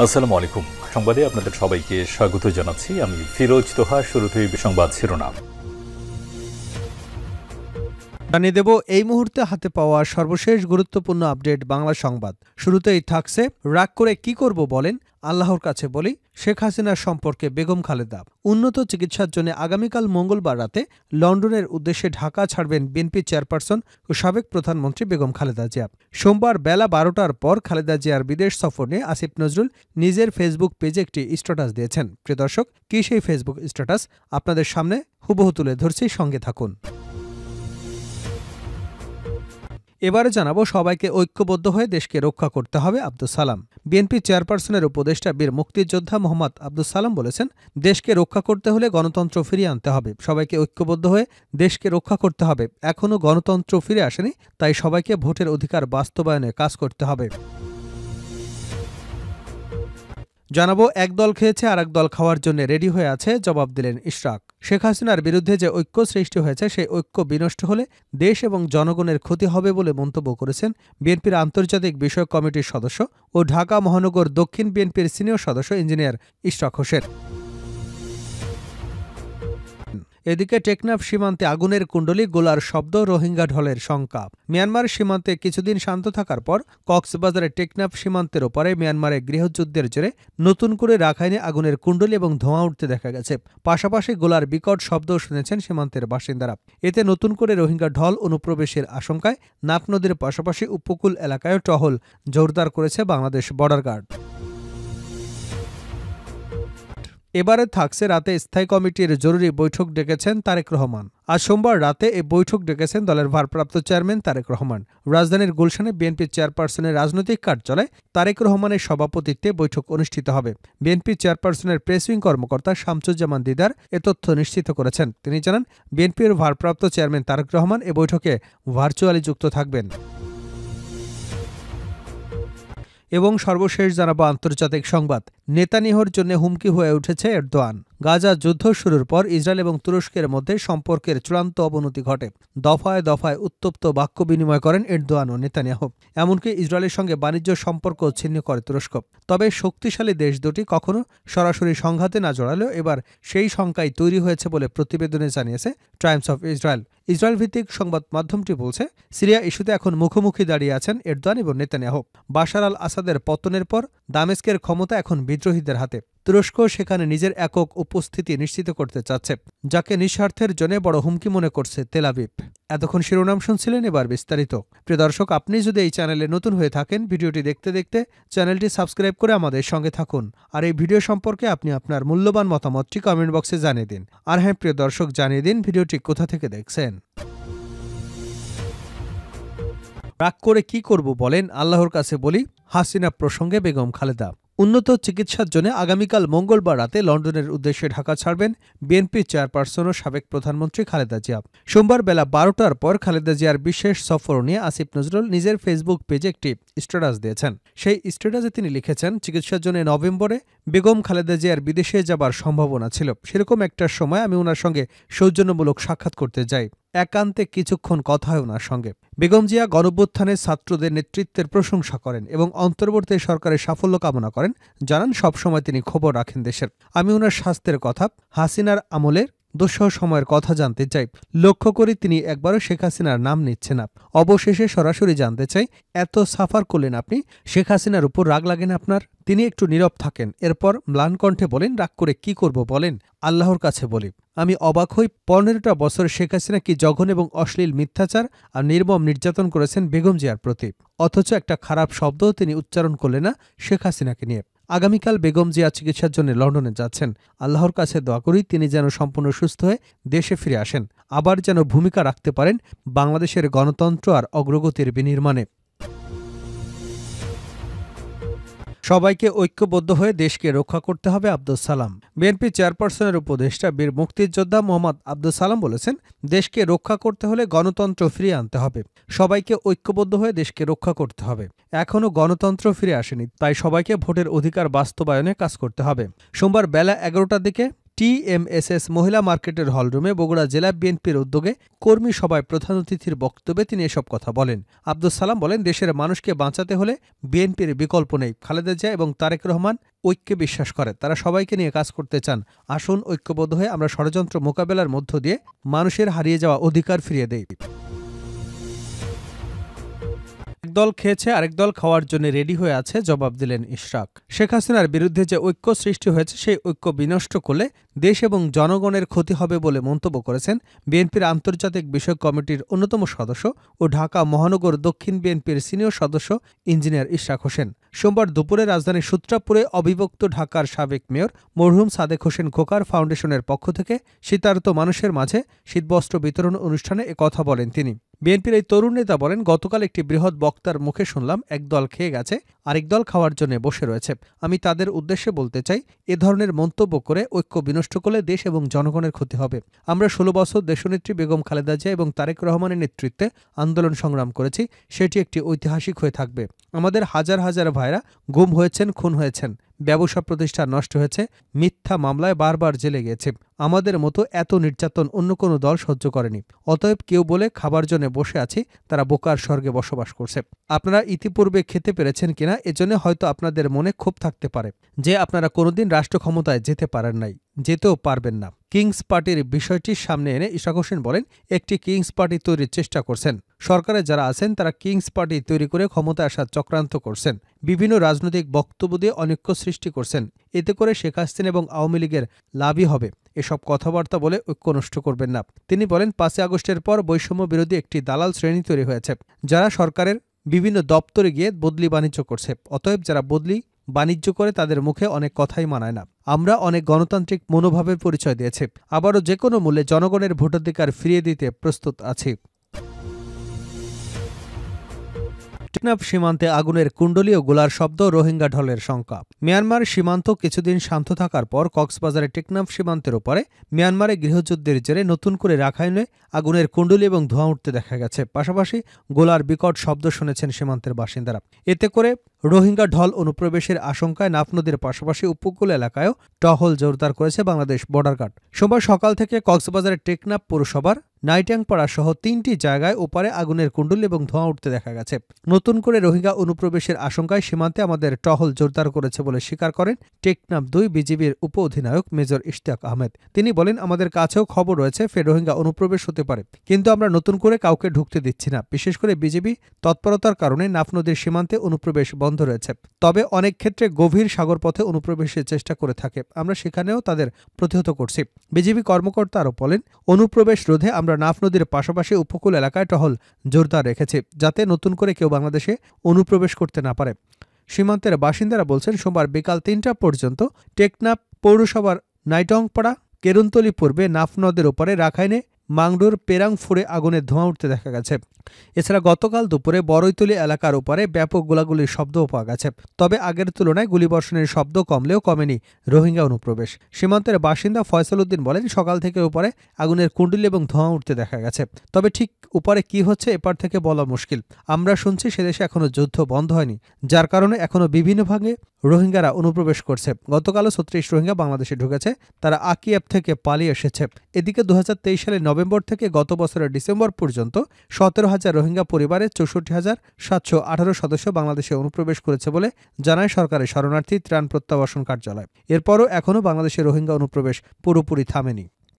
আসসালামু আলাইকুম। সংবাদে আপনাদের সবাইকে স্বাগত জানাচ্ছি। আমি ফিরোজ তোহা। শুরুতেই সংবাদ শিরোনাম জানিয়ে দেব এই মুহূর্তে হাতে পাওয়া সর্বশেষ গুরুত্বপূর্ণ আপডেট বাংলা সংবাদ। শুরুতেই থাকছে, রাগ করে কি করব বলেন, আল্লাহর কাছে বলি। শেখ হাসিনার সম্পর্কে বেগম খালেদা। উন্নত চিকিৎসার জন্য আগামীকাল মঙ্গলবার রাতে লন্ডনের উদ্দেশ্যে ঢাকা ছাড়বেন বিএনপি চেয়ারপারসন ও সাবেক প্রধানমন্ত্রী বেগম খালেদা জিয়া। সোমবার বেলা ১২টার পর খালেদা জিয়ার বিদেশ সফর নিয়ে আসিফ নজরুল নিজের ফেসবুক পেজে একটি স্ট্যাটাস দিয়েছেন। প্রিয় দর্শক, কি সেই ফেসবুক স্ট্যাটাস আপনাদের সামনে হুবহু তুলে ধরছি, সঙ্গে থাকুন। এবারে জানাবো, সবাইকে ঐক্যবদ্ধ হয়ে দেশকে রক্ষা করতে হবে আব্দুস সালাম। বিএনপি চেয়ারপারসনের উপদেষ্টা বীর মুক্তিযোদ্ধা মোহাম্মদ আব্দুস সালাম বলেছেন, দেশকে রক্ষা করতে হলে গণতন্ত্র ফিরিয়ে আনতে হবে। সবাইকে ঐক্যবদ্ধ হয়ে দেশকে রক্ষা করতে হবে। এখনও গণতন্ত্র ফিরে আসেনি, তাই সবাইকে ভোটের অধিকার বাস্তবায়নে কাজ করতে হবে। জানাবো, এক দল খেয়েছে আর এক দল খাওয়ার জন্য রেডি হয়ে আছে, জবাব দিলেন ইশরাক। শেখ হাসিনার বিরুদ্ধে যে ঐক্য সৃষ্টি হয়েছে, সেই ঐক্য বিনষ্ট হলে দেশ এবং জনগণের ক্ষতি হবে বলে মন্তব্য করেছেন বিএনপির আন্তর্জাতিক বিষয়ক কমিটির সদস্য ও ঢাকা মহানগর দক্ষিণ বিএনপির সিনিয়র সদস্য ইঞ্জিনিয়ার ইশরাক হোসেন। এদিকে টেকনাফ সীমান্তে আগুনের কুণ্ডলি, গোলার শব্দ, রোহিঙ্গা ঢলের শঙ্কা। মিয়ানমার সীমান্তে কিছুদিন শান্ত থাকার পর কক্সবাজারের টেকনাফ সীমান্তের ওপারে মিয়ানমারে গৃহযুদ্ধের জেরে নতুন করে রাখাইনে আগুনের কুণ্ডলি এবং ধোঁয়া উঠতে দেখা গেছে। পাশাপাশি গোলার বিকট শব্দও শুনেছেন সীমান্তের বাসিন্দারা। এতে নতুন করে রোহিঙ্গা ঢল অনুপ্রবেশের আশঙ্কায় নাফ নদীর পাশাপাশি উপকূল এলাকায় টহল জোরদার করেছে বাংলাদেশ বর্ডার গার্ড। এবারে থাকছে, রাতে স্থায়ী কমিটির জরুরি বৈঠক ডেকেছেন তারেক রহমান। আজ সোমবার রাতে এই বৈঠক ডেকেছেন দলের ভারপ্রাপ্ত চেয়ারম্যান তারেক রহমান। রাজধানীর গুলশানে বিএনপি চেয়ারপারসনের রাজনৈতিক কার্যালয়ে তারেক রহমানের সভাপতিত্বে বৈঠক অনুষ্ঠিত হবে। বিএনপি চেয়ারপারসনের প্রেস উইং কর্মকর্তা শামসুজ্জামান দিদার এ তথ্য নিশ্চিত করেছেন। তিনি জানান, বিএনপির ভারপ্রাপ্ত চেয়ারম্যান তারেক রহমান এ বৈঠকে ভার্চুয়ালি যুক্ত থাকবেন। এবং সর্বশেষ জানাবো আন্তর্জাতিক সংবাদ। নেতানিয়াহুর জন্য হুমকি হয়ে উঠেছে এরদোয়ান। গাজা যুদ্ধ শুরুর পর ইসরায়েল এবং তুরস্কের মধ্যে সম্পর্কের চূড়ান্ত অবনতি ঘটে। দফায় দফায় উত্তপ্ত বাক্য বিনিময় করেন এরদোয়ান ও নেতানিয়াহু। এমনকি ইসরায়েলের সঙ্গে বাণিজ্য সম্পর্ক ছিন্ন করে তুরস্ক। তবে শক্তিশালী দেশ দুটি কখনো সরাসরি সংঘাতে না জড়ালেও এবার সেই শঙ্কাই তৈরি হয়েছে বলে প্রতিবেদনে জানিয়েছে টাইমস অফ ইসরায়েল। ইসরায়েল ভিত্তিক সংবাদ মাধ্যমটি বলছে, সিরিয়া ইস্যুতে এখন মুখোমুখি দাঁড়িয়ে আছেন এরদোয়ান এবং নেতানিয়াহু। বাশার আল আসাদের পতনের পর দামেস্কের ক্ষমতা এখন বিদ্রোহীদের হাতে। তুরস্ক সেখানে নিজের একক উপস্থিতি নিশ্চিত করতে চাচ্ছে, যাকে নিঃস্বার্থের জন্য বড় হুমকি মনে করছে তেল আবিব। এতক্ষণ শিরোনাম শুনছিলেন, এবার বিস্তারিত। প্রিয় দর্শক, আপনি যদি এই চ্যানেলে নতুন হয়ে থাকেন, ভিডিওটি দেখতে দেখতে চ্যানেলটি সাবস্ক্রাইব করে আমাদের সঙ্গে থাকুন। আর এই ভিডিও সম্পর্কে আপনি আপনার মূল্যবান মতামতটি কমেন্ট বক্সে জানিয়ে দিন। আর হ্যাঁ প্রিয় দর্শক, জানিয়ে দিন ভিডিওটি কোথা থেকে দেখছেন। রাগ করে কি করব বলেন, আল্লাহর কাছে বলি। হাসিনা প্রসঙ্গে বেগম খালেদা। উন্নত চিকিৎসার জন্য আগামীকাল মঙ্গলবার রাতে লন্ডনের উদ্দেশ্যে ঢাকা ছাড়বেন বিএনপি চেয়ারপারসন ও সাবেক প্রধানমন্ত্রী খালেদা জিয়া। সোমবার বেলা ১২টার পর খালেদা জিয়ার বিশেষ সফর নিয়ে আসিফ নজরুল নিজের ফেসবুক পেজে একটি স্ট্যাটাস দিয়েছেন। সেই স্ট্যাটাসে তিনি লিখেছেন, চিকিৎসার জন্য নভেম্বরে বেগম খালেদা জিয়ার বিদেশে যাবার সম্ভাবনা ছিল। সেরকম একটা সময় আমি ওনার সঙ্গে সৌজন্যমূলক সাক্ষাৎ করতে যাই। একান্তে কিছুক্ষণ কথা হয় ওনার সঙ্গে। বেগম জিয়া গণঅভ্যুত্থানে ছাত্রদের নেতৃত্বের প্রশংসা করেন এবং অন্তর্বর্তী সরকারের সাফল্য কামনা করেন। জানান, সবসময় তিনি খবর রাখেন দেশের। আমি ওনার স্বাস্থ্যের কথা, হাসিনার আমলের দুঃসহ সময়ের কথা জানতে চাই। লক্ষ্য করি তিনি একবারও শেখ হাসিনার নাম নিচ্ছে না। অবশেষে সরাসরি জানতে চাই, এত সাফার করলেন আপনি, শেখ হাসিনার উপর রাগ লাগে না আপনার? তিনি একটু নীরব থাকেন। এরপর ম্লান কণ্ঠে বলেন, রাগ করে কি করব বলেন, আল্লাহর কাছে বলি। আমি অবাক হই, ১৫টা বছর শেখ হাসিনা কি জঘন্য এবং অশ্লীল মিথ্যাচার আর নির্মম নির্যাতন করেছেন বেগম জিয়ার প্রতি, অথচ একটা খারাপ শব্দও তিনি উচ্চারণ করলেন না শেখ হাসিনাকে নিয়ে। আগামীকাল বেগম জিয়া চিকিৎসার জন্য লন্ডনে যাচ্ছেন। আল্লাহর কাছে দোয়া করি তিনি যেন সম্পূর্ণ সুস্থ হয়ে দেশে ফিরে আসেন, আবার যেন ভূমিকা রাখতে পারেন বাংলাদেশের গণতন্ত্র আর অগ্রগতির বিনির্মাণে। সবাইকে ঐক্যবদ্ধ হয়ে দেশকে রক্ষা করতে হবে আব্দুস সালাম। বিএনপি চেয়ারপারসনের উপদেষ্টা বীর মুক্তিযোদ্ধা মোহাম্মদ আব্দুস সালাম বলেছেন, দেশকে রক্ষা করতে হলে গণতন্ত্র ফিরিয়ে আনতে হবে। সবাইকে ঐক্যবদ্ধ হয়ে দেশকে রক্ষা করতে হবে। এখনও গণতন্ত্র ফিরে আসেনি, তাই সবাইকে ভোটের অধিকার বাস্তবায়নে কাজ করতে হবে। সোমবার বেলা ১১টার দিকে TMSS মহিলা মার্কেটের হলরুমে বগুড়া জেলা বিএনপির উদ্যোগে কর্মী সভায় প্রধান অতিথির বক্তব্যে তিনি এসব কথা বলেন। আব্দুস সালাম বলেন, দেশের মানুষকে বাঁচাতে হলে বিএনপির বিকল্প নেই। খালেদা জিয়া এবং তারেক রহমান ঐক্যে বিশ্বাস করে, তারা সবাইকে নিয়ে কাজ করতে চান। আসুন ঐক্যবদ্ধ হয়ে আমরা ষড়যন্ত্র মোকাবেলার মধ্য দিয়ে মানুষের হারিয়ে যাওয়া অধিকার ফিরিয়ে দেই। একদল খেয়েছে, আরেক দল খাওয়ার জন্য রেডি হয়ে আছে, জবাব দিলেন ইশরাক। শেখ হাসিনার বিরুদ্ধে যে ঐক্য সৃষ্টি হয়েছে সেই ঐক্য বিনষ্ট করলে দেশ এবং জনগণের ক্ষতি হবে বলে মন্তব্য করেছেন বিএনপির আন্তর্জাতিক বিষয়ক কমিটির অন্যতম সদস্য ও ঢাকা মহানগর দক্ষিণ বিএনপির সিনিয়র সদস্য ইঞ্জিনিয়ার ইশরাক হোসেন। সোমবার দুপুরে রাজধানীর সূত্রাপুরে অবিভক্ত ঢাকার সাবেক মেয়র মরহুম সাদেক হোসেন খোকার ফাউন্ডেশনের পক্ষ থেকে শীতার্ত মানুষের মাঝে শীতবস্ত্র বিতরণ অনুষ্ঠানে একথা বলেন তিনি। বিএনপির এই তরুণ নেতা বলেন, গতকাল একটি বৃহৎ বক্তার মুখে শুনলাম একদল খেয়ে গেছে, আরেক দল খাওয়ার জন্য বসে রয়েছে। আমি তাদের উদ্দেশ্যে বলতে চাই, এ ধরনের মন্তব্য করে ঐক্য বিনষ্ট করলে দেশ এবং জনগণের ক্ষতি হবে। আমরা ১৬ বছর দেশনেত্রী বেগম খালেদা জিয়া এবং তারেক রহমানের নেতৃত্বে আন্দোলন সংগ্রাম করেছি, সেটি একটি ঐতিহাসিক হয়ে থাকবে। আমাদের হাজার হাজার ভাইরা গুম হয়েছেন, খুন হয়েছেন, ব্যবসা প্রতিষ্ঠান নষ্ট হয়েছে, মিথ্যা মামলায় বারবার জেলে গিয়েছে। আমাদের মতো এত নির্যাতন অন্য কোনো দল সহ্য করেনি। অতএব কেউ বলে খাবার জন্য বসে আছি, তারা বোকার স্বর্গে বসবাস করছে। আপনারা ইতিপূর্বে খেতে পেরেছেন কিনা এজন্য হয়তো আপনাদের মনে ক্ষোভ থাকতে পারে যে আপনারা কোনোদিন রাষ্ট্র ক্ষমতায় যেতে পারেন নাই, যেতেও পারবেন না। কিংস পার্টির বিষয়টির সামনে এনে ইশরাক হোসেন বলেন, একটি কিংস পার্টি তৈরির চেষ্টা করছেন। সরকারে যারা আছেন তারা কিংস পার্টি তৈরি করে ক্ষমতায় আসার চক্রান্ত করছেন। বিভিন্ন রাজনৈতিক বক্তব্য দিয়ে অনৈক্য সৃষ্টি করছেন। এতে করে শেখ হাসিনা এবং আওয়ামী লীগের লাভই হবে। এসব কথাবার্তা বলে ঐক্য নষ্ট করবেন না। তিনি বলেন, ৫ আগস্টের পর বৈষম্য বিরোধী একটি দালাল শ্রেণী তৈরি হয়েছে, যারা সরকারের বিভিন্ন দপ্তরে গিয়ে বদলি বাণিজ্য করছে। অতএব যারা বদলি বাণিজ্য করে তাদের মুখে অনেক কথাই মানায় না। আমরা অনেক গণতান্ত্রিক মনোভাবের পরিচয় দিয়েছি, আবারও যে কোনো মূল্যে জনগণের ভোটাধিকার ফিরিয়ে দিতে প্রস্তুত আছি। টেকনাফ সীমান্তে আগুনের কুণ্ডলী ও গোলার শব্দ, রোহিঙ্গা ঢলের শঙ্কা। মিয়ানমার সীমান্ত কিছুদিন শান্ত থাকার পর কক্সবাজারে টেকনাফ সীমান্তের ওপরে মিয়ানমারে গৃহযুদ্ধের জেরে নতুন করে রাখাইনে আগুনের কুণ্ডলী এবং ধোঁয়া উঠতে দেখা গেছে। পাশাপাশি গোলার বিকট শব্দ শুনেছেন সীমান্তের বাসিন্দারা। এতে করে রোহিঙ্গা ঢল অনুপ্রবেশের আশঙ্কায় নাফ নদীর পাশাপাশি উপকূল এলাকায়ও টহল জোরদার করেছে বাংলাদেশ বর্ডার গার্ড। সোমবার সকাল থেকে কক্সবাজারের টেকনাফ পৌরসভার নাইট্যাংপাড়া সহ ৩টি জায়গায় ওপারে আগুনের কুণ্ডলী এবং ধোঁয়া উঠতে দেখা গেছে। নতুন করে রোহিঙ্গা অনুপ্রবেশের আশঙ্কায় সীমান্তে আমাদের টহল জোরদার করেছে বলে স্বীকার করেন টেকনাফ ২ বিজিবির উপ অধিনায়ক মেজর ইশতিয়াক আহমেদ। তিনি বলেন, আমাদের কাছেও খবর রয়েছে ফের রোহিঙ্গা অনুপ্রবেশ হতে পারে, কিন্তু আমরা নতুন করে কাউকে ঢুকতে দিচ্ছি না। বিশেষ করে বিজিবি তৎপরতার কারণে নাফ নদীর সীমান্তে অনুপ্রবেশ বন্ধ রয়েছে। তবে অনেক ক্ষেত্রে গভীর সাগরপথে অনুপ্রবেশের চেষ্টা করে থাকে, আমরা সেখানেও তাদের প্রতিহত করছি। বিজিবি কর্মকর্তা আরও বলেন, অনুপ্রবেশ রোধে আমরা নাফ নদীর পাশাপাশি উপকূল এলাকায় টহল জোরদার রেখেছে, যাতে নতুন করে কেউ বাংলাদেশে অনুপ্রবেশ করতে না পারে। সীমান্তের বাসিন্দারা বলছেন, সোমবার বিকাল ৩টা পর্যন্ত টেকনাফ পৌরসভার নাইটংপাড়া কেরুন্তলি পূর্বে নাফ নদের ওপরে রাখাইনে মাংডুর পেরাংফুরে আগুনের ধোঁয়া উঠতে দেখা গেছে। এছাড়া গতকাল দুপুরে বড়ইতলী এলাকার উপরে ব্যাপক গোলাগুলির শব্দও পাওয়া গেছে। তবে আগের তুলনায় গুলিবর্ষণের শব্দ কমলেও কমেনি রোহিঙ্গা অনুপ্রবেশ। সীমান্তের বাসিন্দা ফয়সাল উদ্দিন বলেন, সকাল থেকে উপরে আগুনের কুণ্ডলী এবং ধোঁয়া উঠতে দেখা গেছে। তবে ঠিক উপরে কি হচ্ছে এপার থেকে বলা মুশকিল। আমরা শুনছি সেদেশে এখনো যুদ্ধ বন্ধ হয়নি, যার কারণে এখনো বিভিন্ন ভাগে রোহিঙ্গারা অনুপ্রবেশ করছে। গতকালও ৩৬ রোহিঙ্গা বাংলাদেশে ঢুকেছে, তারা আকিয়াব থেকে পালিয়ে এসেছে। এদিকে ২০২৩ সালের নভেম্বর থেকে গত বছরের ডিসেম্বর পর্যন্ত ১৭,০০০ রোহিঙ্গা পরিবারের ৬৪,৭১৮ সদস্য বাংলাদেশে অনুপ্রবেশ করেছে বলে জানায় সরকারের শরণার্থী ত্রাণ প্রত্যাবাসন কার্যালয়। এরপরও এখনও বাংলাদেশে রোহিঙ্গা অনুপ্রবেশ পুরোপুরি থামেনি।